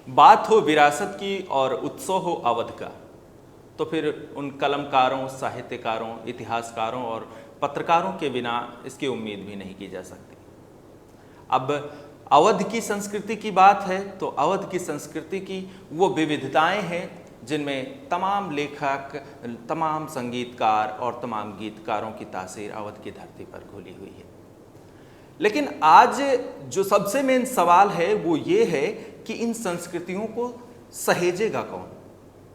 बात हो विरासत की और उत्सव हो अवध का, तो फिर उन कलमकारों, साहित्यकारों, इतिहासकारों और पत्रकारों के बिना इसकी उम्मीद भी नहीं की जा सकती। अब अवध की संस्कृति की बात है तो अवध की संस्कृति की वो विविधताएं हैं जिनमें तमाम लेखक, तमाम संगीतकार और तमाम गीतकारों की तासीर अवध की धरती पर घुली हुई है। लेकिन आज जो सबसे मेन सवाल है वो ये है कि इन संस्कृतियों को सहेजेगा कौन,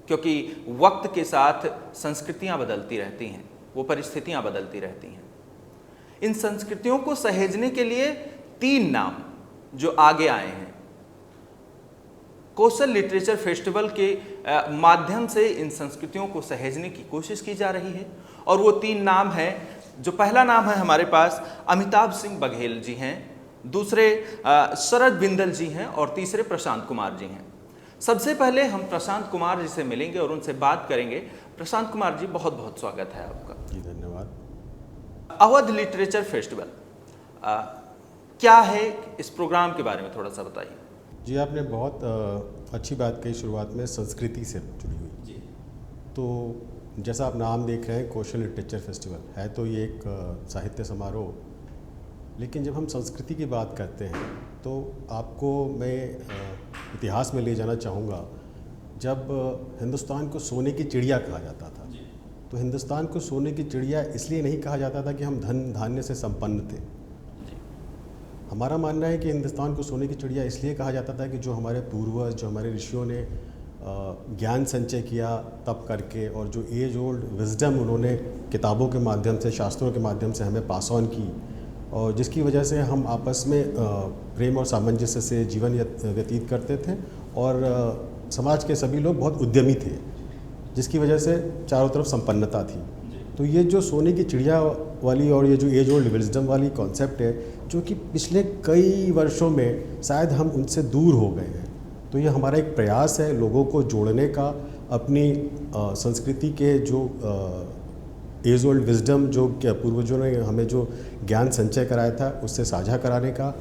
क्योंकि वक्त के साथ संस्कृतियां बदलती रहती हैं, वो परिस्थितियां बदलती रहती हैं। इन संस्कृतियों को सहेजने के लिए 3 नाम जो आगे आए हैं, कोस्टल लिटरेचर फेस्टिवल के माध्यम से इन संस्कृतियों को सहेजने की कोशिश की जा रही है। और वो 3 नाम हैं, जो पहला नाम है हमारे पास अमिताभ सिंह बघेल जी हैं, दूसरे शरद बिंदल जी हैं और तीसरे प्रशांत कुमार जी हैं। सबसे पहले हम प्रशांत कुमार जी से मिलेंगे और उनसे बात करेंगे। प्रशांत कुमार जी, बहुत बहुत स्वागत है आपका। जी धन्यवाद। अवध लिटरेचर फेस्टिवल क्या है, इस प्रोग्राम के बारे में थोड़ा सा बताइए। जी, आपने बहुत अच्छी बात कही शुरुआत में, संस्कृति से जुड़ी हुई जी। तो जैसा आप नाम देख रहे हैं, कोस्टल लिटरेचर फेस्टिवल है, तो ये एक साहित्य समारोह, लेकिन जब हम संस्कृति की बात करते हैं तो आपको मैं इतिहास में ले जाना चाहूँगा। जब हिंदुस्तान को सोने की चिड़िया कहा जाता था, तो हिंदुस्तान को सोने की चिड़िया इसलिए नहीं कहा जाता था कि हम धन धान्य से संपन्न थे। हमारा मानना है कि हिंदुस्तान को सोने की चिड़िया इसलिए कहा जाता था कि जो हमारे पूर्वज, जो हमारे ऋषियों ने ज्ञान संचय किया तप करके, और जो एज ओल्ड विजडम उन्होंने किताबों के माध्यम से, शास्त्रों के माध्यम से हमें पास ऑन की, और जिसकी वजह से हम आपस में प्रेम और सामंजस्य से जीवन व्यतीत करते थे, और समाज के सभी लोग बहुत उद्यमी थे, जिसकी वजह से चारों तरफ संपन्नता थी। तो ये जो सोने की चिड़िया वाली और ये जो एज ओल्ड विजडम वाली कॉन्सेप्ट है, जो कि पिछले कई वर्षों में शायद हम उनसे दूर हो गए हैं, तो ये हमारा एक प्रयास है लोगों को जोड़ने का, अपनी संस्कृति के जो एज ओल्ड विजडम, जो पूर्वजों ने हमें जो ज्ञान संचय कराया था, उससे साझा कराने का।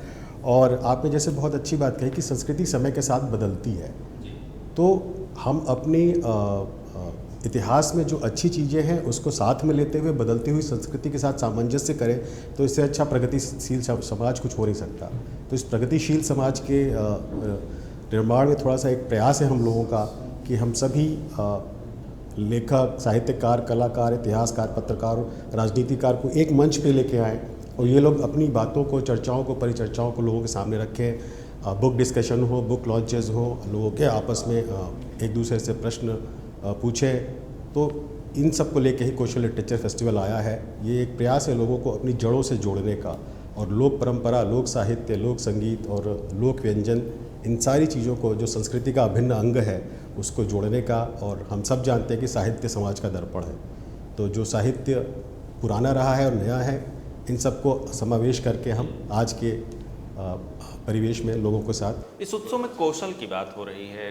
और आपने जैसे बहुत अच्छी बात कही कि संस्कृति समय के साथ बदलती है, तो हम अपनी इतिहास में जो अच्छी चीज़ें हैं उसको साथ में लेते हुए बदलती हुई संस्कृति के साथ सामंजस्य करें, तो इससे अच्छा प्रगतिशील समाज कुछ हो नहीं सकता। तो इस प्रगतिशील समाज के निर्माण में थोड़ा सा एक प्रयास है हम लोगों का कि हम सभी लेखक, साहित्यकार, कलाकार, इतिहासकार, पत्रकार, राजनीतिकार को एक मंच पे लेके आएँ, और ये लोग अपनी बातों को, चर्चाओं को, परिचर्चाओं को लोगों के सामने रखें। बुक डिस्कशन हो, बुक लॉन्चेस हो, लोगों के आपस में एक दूसरे से प्रश्न पूछें। तो इन सब को लेके ही कोस्टल लिटरेचर फेस्टिवल आया है। ये एक प्रयास है लोगों को अपनी जड़ों से जोड़ने का, और लोक परंपरा, लोक साहित्य, लोक संगीत और लोक व्यंजन, इन सारी चीज़ों को, जो संस्कृति का अभिन्न अंग है, उसको जोड़ने का। और हम सब जानते हैं कि साहित्य समाज का दर्पण है, तो जो साहित्य पुराना रहा है और नया है, इन सबको समावेश करके हम आज के परिवेश में लोगों के साथ। इस उत्सव में कौशल की बात हो रही है,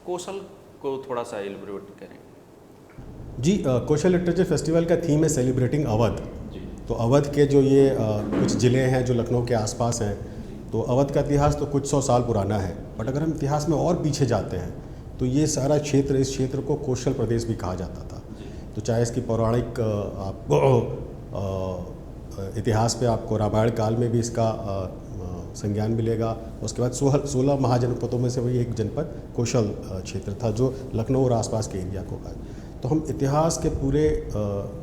कौशल को थोड़ा सा एलिब्रेट करें। जी, कोस्टल लिटरेचर फेस्टिवल का थीम है सेलिब्रेटिंग अवध। तो अवध के जो ये कुछ ज़िले हैं जो लखनऊ के आसपास हैं, तो अवध का इतिहास तो कुछ 100 साल पुराना है, बट अगर हम इतिहास में और पीछे जाते हैं तो ये सारा क्षेत्र, इस क्षेत्र को कोस्टल प्रदेश भी कहा जाता था। तो चाहे इसकी पौराणिक आपको इतिहास पे आपको रामायण काल में भी इसका संज्ञान मिलेगा। उसके बाद 16 महाजनपदों में से वही एक जनपद कौशल क्षेत्र था, जो लखनऊ और आसपास के एरिया को है। तो हम इतिहास के पूरे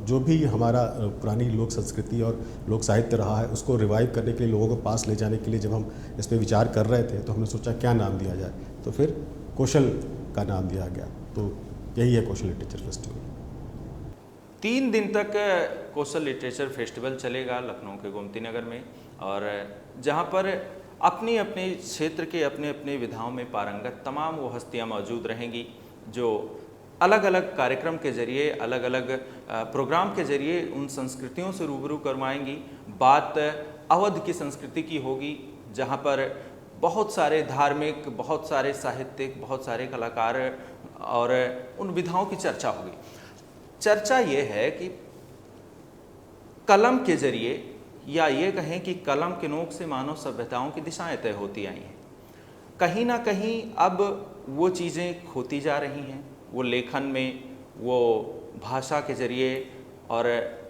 जो भी हमारा पुरानी लोक संस्कृति और लोक साहित्य रहा है, उसको रिवाइव करने के लिए, लोगों को पास ले जाने के लिए जब हम इस पर विचार कर रहे थे, तो हमने सोचा क्या नाम दिया जाए, तो फिर कौशल का नाम दिया गया। तो यही है कौशल लिटरेचर फेस्टिवल। 3 दिन तक कोस्टल लिटरेचर फेस्टिवल चलेगा लखनऊ के गोमती नगर में, और जहाँ पर अपनी अपने क्षेत्र के अपने अपने विधाओं में पारंगत तमाम वो हस्तियाँ मौजूद रहेंगी, जो अलग अलग कार्यक्रम के जरिए, अलग अलग प्रोग्राम के जरिए उन संस्कृतियों से रूबरू करवाएंगी। बात अवध की संस्कृति की होगी, जहाँ पर बहुत सारे धार्मिक, बहुत सारे साहित्यिक, बहुत सारे कलाकार और उन विधाओं की चर्चा होगी। चर्चा ये है कि कलम के जरिए, या ये कहें कि कलम के नोक से मानव सभ्यताओं की दिशाएं तय होती आई हैं। कहीं ना कहीं अब वो चीज़ें खोती जा रही हैं, वो लेखन में, वो भाषा के जरिए और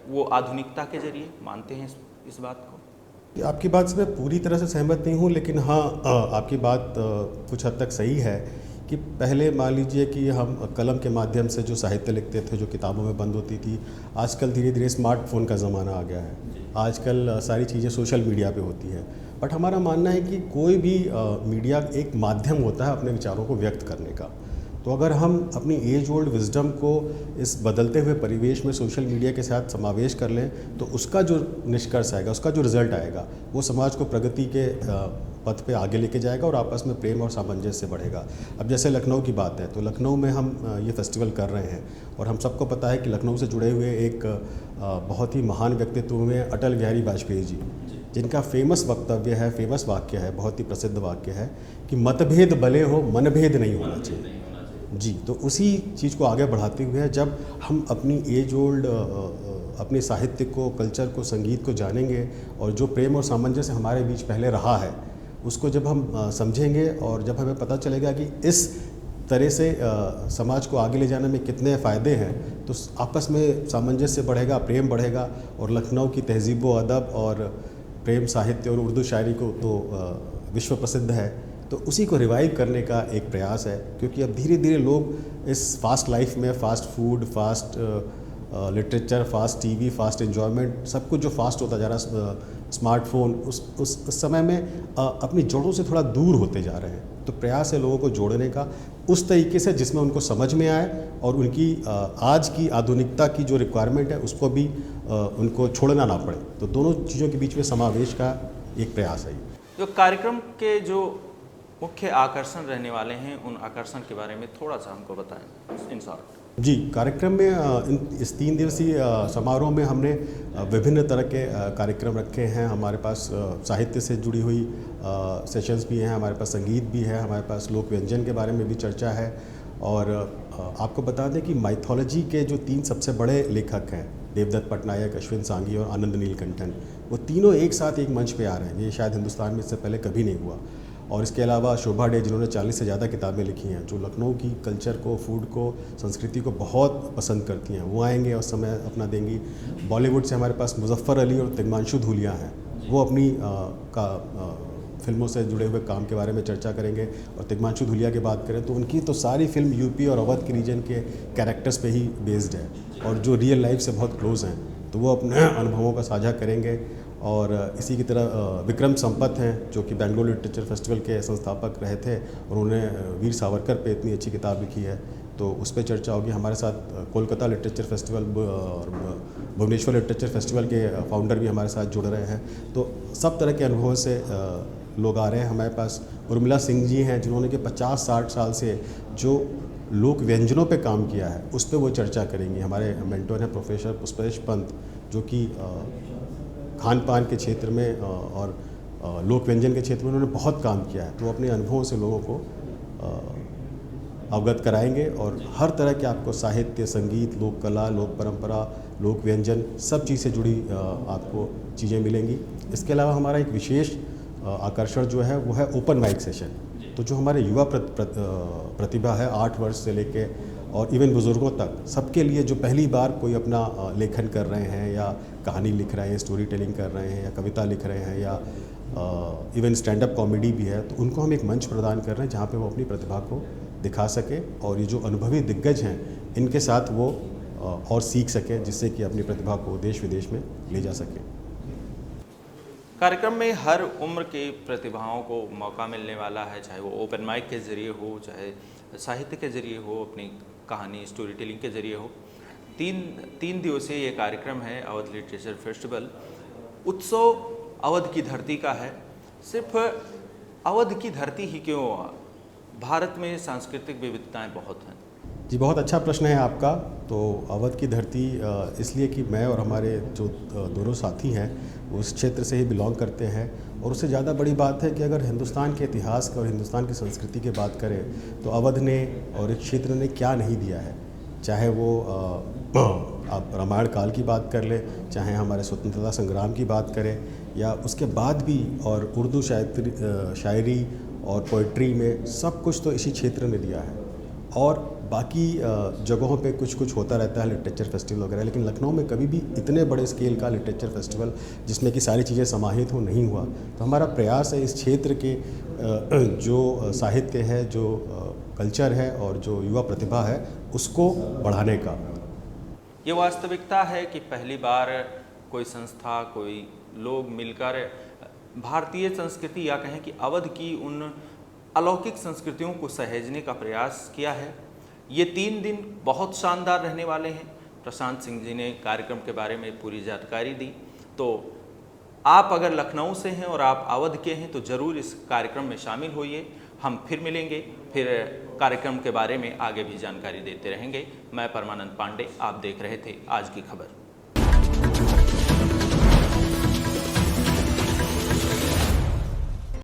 वो आधुनिकता के जरिए? मानते हैं इस बात को? आपकी बात से मैं पूरी तरह से सहमत नहीं हूँ, लेकिन हाँ, आपकी बात कुछ हद तक सही है कि पहले मान लीजिए कि हम कलम के माध्यम से जो साहित्य लिखते थे, जो किताबों में बंद होती थी, आजकल धीरे धीरे स्मार्टफोन का ज़माना आ गया है। आजकल सारी चीज़ें सोशल मीडिया पे होती हैं। बट हमारा मानना है कि कोई भी मीडिया एक माध्यम होता है अपने विचारों को व्यक्त करने का। तो अगर हम अपनी एज ओल्ड विजडम को इस बदलते हुए परिवेश में सोशल मीडिया के साथ समावेश कर लें, तो उसका जो निष्कर्ष आएगा, उसका जो रिज़ल्ट आएगा, वो समाज को प्रगति के पथ पे आगे लेके जाएगा और आपस में प्रेम और सामंजस्य बढ़ेगा। अब जैसे लखनऊ की बात है, तो लखनऊ में हम ये फेस्टिवल कर रहे हैं और हम सबको पता है कि लखनऊ से जुड़े हुए एक बहुत ही महान व्यक्तित्व हुए हैं अटल बिहारी वाजपेयी जी, जिनका फेमस वक्तव्य है, फेमस वाक्य है, बहुत ही प्रसिद्ध वाक्य है कि मतभेद भले हो, मनभेद नहीं होना चाहिए। जी, तो उसी चीज़ को आगे बढ़ाते हुए जब हम अपनी एज ओल्ड अपने साहित्य को, कल्चर को, संगीत को जानेंगे और जो प्रेम और सामंजस्य हमारे बीच पहले रहा है उसको जब हम समझेंगे और जब हमें पता चलेगा कि इस तरह से समाज को आगे ले जाने में कितने फ़ायदे हैं, तो आपस में सामंजस्य बढ़ेगा, प्रेम बढ़ेगा और लखनऊ की तहज़ीब व अदब और प्रेम साहित्य और उर्दू शायरी को तो विश्व प्रसिद्ध है। तो उसी को रिवाइव करने का एक प्रयास है, क्योंकि अब धीरे धीरे लोग इस फास्ट लाइफ में fast food, fast literature, fast TV, fast enjoyment, सब कुछ जो फास्ट होता जा रहा, स्मार्टफोन, उस समय में अपनी जड़ों से थोड़ा दूर होते जा रहे हैं। तो प्रयास है लोगों को जोड़ने का उस तरीके से जिसमें उनको समझ में आए और उनकी आज की आधुनिकता की जो रिक्वायरमेंट है उसको भी उनको छोड़ना ना पड़े। तो दोनों चीज़ों के बीच में समावेश का एक प्रयास है। जो कार्यक्रम के जो मुख्य आकर्षण रहने वाले हैं, उन आकर्षण के बारे में थोड़ा सा हमको बताएं इन शॉर्ट। जी, कार्यक्रम में इस 3 दिवसीय समारोह में हमने विभिन्न तरह के कार्यक्रम रखे हैं। हमारे पास साहित्य से जुड़ी हुई सेशंस भी हैं, हमारे पास संगीत भी है, हमारे पास लोक व्यंजन के बारे में भी चर्चा है। और आपको बता दें कि माइथोलॉजी के जो 3 सबसे बड़े लेखक हैं, देवदत्त पटनायक, अश्विन सांघी और आनंद नीलकंठन, वो तीनों एक साथ एक मंच पे आ रहे हैं। ये शायद हिंदुस्तान में इससे पहले कभी नहीं हुआ। और इसके अलावा शोभा डे, जिन्होंने 40 से ज़्यादा किताबें लिखी हैं, जो लखनऊ की कल्चर को, फूड को, संस्कृति को बहुत पसंद करती हैं, वो आएंगे और समय अपना देंगी। बॉलीवुड से हमारे पास मुजफ्फर अली और तिग्मांशु धूलिया हैं, वो अपनी फिल्मों से जुड़े हुए काम के बारे में चर्चा करेंगे। और तिग्मांशु धूलिया की बात करें तो उनकी तो सारी फिल्म यूपी और अवध के रीजन के कैरेक्टर्स पे ही बेस्ड है और जो रियल लाइफ से बहुत क्लोज हैं, तो वो अपने अनुभवों का साझा करेंगे। और इसी की तरह विक्रम संपत हैं, जो कि बेंगलोर लिटरेचर फेस्टिवल के संस्थापक रहे थे और उन्होंने वीर सावरकर पे इतनी अच्छी किताब लिखी है, तो उस पर चर्चा होगी। हमारे साथ कोलकाता लिटरेचर फेस्टिवल और भुवनेश्वर लिटरेचर फेस्टिवल के फाउंडर भी हमारे साथ जुड़ रहे हैं। तो सब तरह के अनुभवों से लोग आ रहे हैं। हमारे पास उर्मिला सिंह जी हैं, जिन्होंने कि 50-60 साल से जो लोक व्यंजनों पे काम किया है उस पर वो चर्चा करेंगी। हमारे मेंटोर हैं प्रोफेसर पुष्पेश पंत, जो कि खान पान के क्षेत्र में और लोक व्यंजन के क्षेत्र में उन्होंने बहुत काम किया है। तो अपने अनुभवों से लोगों को अवगत कराएंगे और हर तरह के आपको साहित्य, संगीत, लोक कला, लोक परंपरा, लोक व्यंजन, सब चीज़ से जुड़ी आपको चीज़ें मिलेंगी। इसके अलावा हमारा एक विशेष आकर्षण जो है वो है ओपन माइक सेशन। तो जो हमारे युवा प्रतिभा है 8 वर्ष से लेके और इवन बुज़ुर्गों तक, सबके लिए जो पहली बार कोई अपना लेखन कर रहे हैं या कहानी लिख रहे हैं, स्टोरी टेलिंग कर रहे हैं या कविता लिख रहे हैं या इवन स्टैंड अप कॉमेडी भी है, तो उनको हम एक मंच प्रदान कर रहे हैं जहाँ पे वो अपनी प्रतिभा को दिखा सके और ये जो अनुभवी दिग्गज हैं इनके साथ वो और सीख सकें, जिससे कि अपनी प्रतिभा को देश विदेश में ले जा सकें। कार्यक्रम में हर उम्र के प्रतिभाओं को मौका मिलने वाला है, चाहे वो ओपन माइक के ज़रिए हो, चाहे साहित्य के ज़रिए हो, अपनी कहानी स्टोरी टेलिंग के ज़रिए हो। तीन दिवसीय ये कार्यक्रम है अवध लिटरेचर फेस्टिवल। उत्सव अवध की धरती का है। सिर्फ अवध की धरती ही क्यों, भारत में सांस्कृतिक विविधताएं बहुत हैं। जी, बहुत अच्छा प्रश्न है आपका। तो अवध की धरती इसलिए कि मैं और हमारे जो दोनों साथी हैं वो उस क्षेत्र से ही बिलोंग करते हैं। और उससे ज़्यादा बड़ी बात है कि अगर हिंदुस्तान के इतिहास का और हिंदुस्तान की संस्कृति की बात करें तो अवध ने और इस क्षेत्र ने क्या नहीं दिया है। चाहे वो आप रामायण काल की बात कर लें, चाहे हमारे स्वतंत्रता संग्राम की बात करें या उसके बाद भी, और उर्दू शायरी और पोइट्री में सब कुछ तो इसी क्षेत्र ने दिया है। और बाकी जगहों पे कुछ कुछ होता रहता है, लिटरेचर फेस्टिवल वगैरह, लेकिन लखनऊ में कभी भी इतने बड़े स्केल का लिटरेचर फेस्टिवल जिसमें कि सारी चीज़ें समाहित हो नहीं हुआ। तो हमारा प्रयास है इस क्षेत्र के जो साहित्य है, जो कल्चर है और जो युवा प्रतिभा है उसको बढ़ाने का। ये वास्तविकता है कि पहली बार कोई संस्था, कोई लोग मिलकर भारतीय संस्कृति या कहें कि अवध की उन अलौकिक संस्कृतियों को सहेजने का प्रयास किया है। ये 3 दिन बहुत शानदार रहने वाले हैं। प्रशांत सिंह जी ने कार्यक्रम के बारे में पूरी जानकारी दी। तो आप अगर लखनऊ से हैं और आप अवध के हैं तो ज़रूर इस कार्यक्रम में शामिल होइए। हम फिर मिलेंगे, फिर कार्यक्रम के बारे में आगे भी जानकारी देते रहेंगे। मैं परमानंद पांडे, आप देख रहे थे आज की खबर।